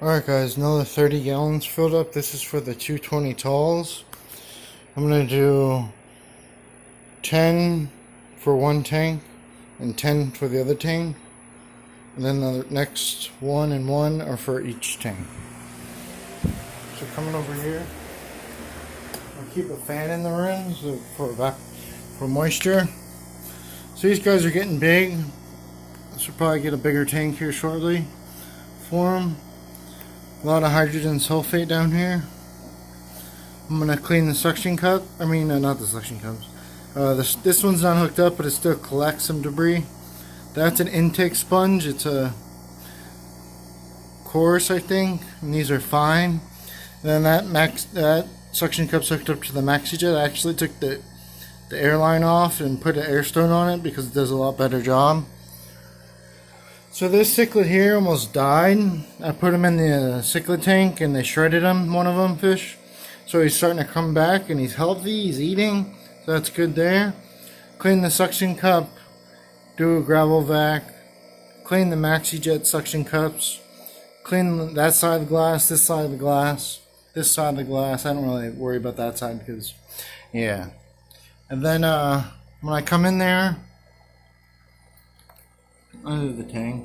Alright guys, another 30 gallons filled up. This is for the 220 talls. I'm going to do 10 for one tank and 10 for the other tank. And then the next one and one are for each tank. So coming over here, I'll keep a fan in the room for moisture. So these guys are getting big. This will probably get a bigger tank here shortly for them. A lot of hydrogen sulfate down here. I'm gonna clean the suction cup. Not the suction cups. This one's not hooked up, but it still collects some debris. That's an intake sponge. It's a coarse, I think, and these are fine. And then that suction cup's hooked up to the MaxiJet. I actually took the airline off and put an air stone on it because it does a lot better job. So this cichlid here almost died. I put him in the cichlid tank and they shredded him, one of them fish. So he's starting to come back and he's healthy, he's eating. So that's good there. Clean the suction cup, do a gravel vac, clean the MaxiJet suction cups, clean that side of the glass, this side of the glass, this side of the glass. I don't really worry about that side because, yeah. And then when I come in there, under the tank,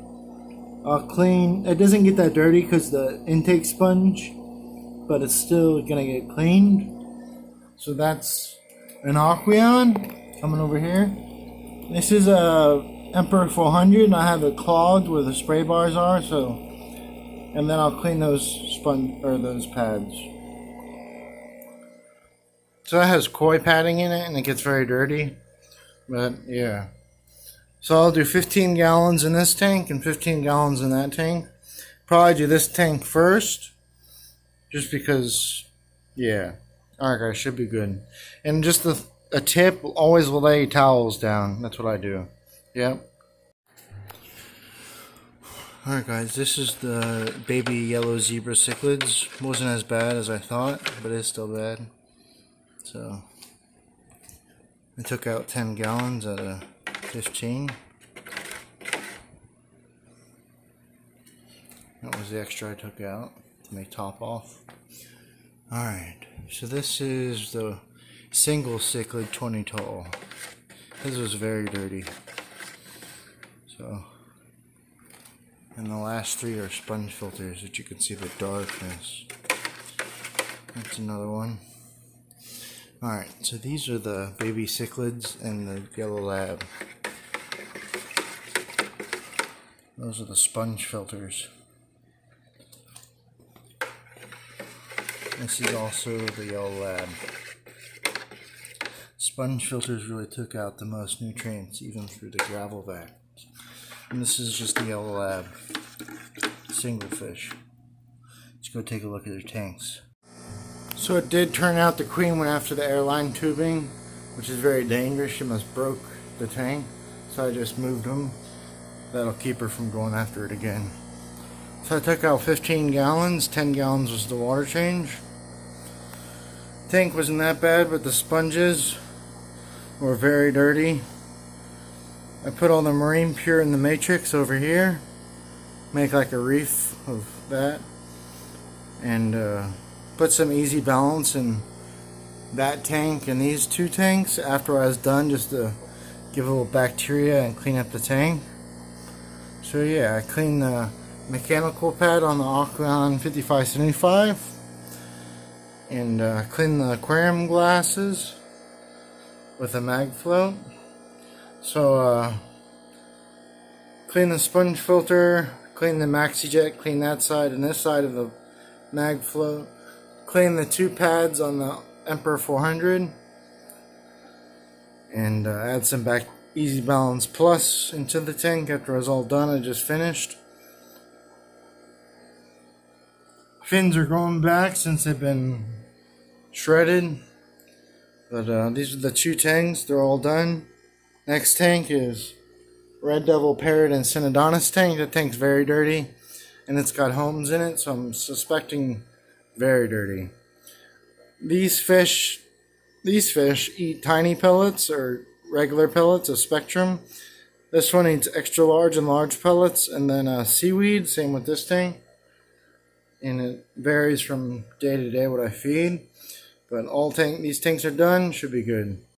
I'll clean. It doesn't get that dirty because the intake sponge, but it's still gonna get cleaned. So that's an Aquarium coming over here. This is a Emperor 400, and I have it clogged where the spray bars are. So, and then I'll clean those those pads. So that has koi padding in it, and it gets very dirty. But yeah. So I'll do 15 gallons in this tank and 15 gallons in that tank. Probably do this tank first, just because, yeah. Alright guys, should be good. And just a tip, always lay towels down. That's what I do. Yep. Alright guys, this is the baby yellow zebra cichlids. Wasn't as bad as I thought, but it's still bad. So, I took out 10 gallons out of 15. That was the extra I took out to make top off. Alright, so this is the single cichlid 20 tall. This was very dirty. So, and the last three are sponge filters, which you can see the darkness. That's another one. Alright, so these are the baby cichlids and the yellow lab. Those are the sponge filters. This is also the yellow lab. Sponge filters really took out the most nutrients, even through the gravel vac. And this is just the yellow lab. Single fish. Let's go take a look at their tanks. So it did turn out the queen went after the airline tubing, which is very dangerous. She must broke the tank. So I just moved them. That'll keep her from going after it again. So I took out 15 gallons. 10 gallons was the water change. Tank wasn't that bad, but the sponges were very dirty. I put all the marine pure in the matrix over here. Make like a reef of that. And put some easy balance in that tank and these two tanks after I was done, just to give a little bacteria and clean up the tank. So yeah, I cleaned the mechanical pad on the Aquarium 5575 and cleaned the aquarium glasses with a mag float. So clean the sponge filter, clean the MaxiJet, clean that side and this side of the mag float. Clean the two pads on the Emperor 400 and add some Easy Balance Plus into the tank after it was all done. I just finished. Fins are going back since they've been shredded, but these are the two tanks. They're all done. Next tank is Red Devil Parrot and Synodontis tank. That tank's very dirty and it's got homes in it, so I'm suspecting very dirty. These fish eat tiny pellets or regular pellets of Spectrum. This one eats extra large and large pellets, and then seaweed. Same with this tank. and it varies from day to day what I feed. But these tanks are done, should be good.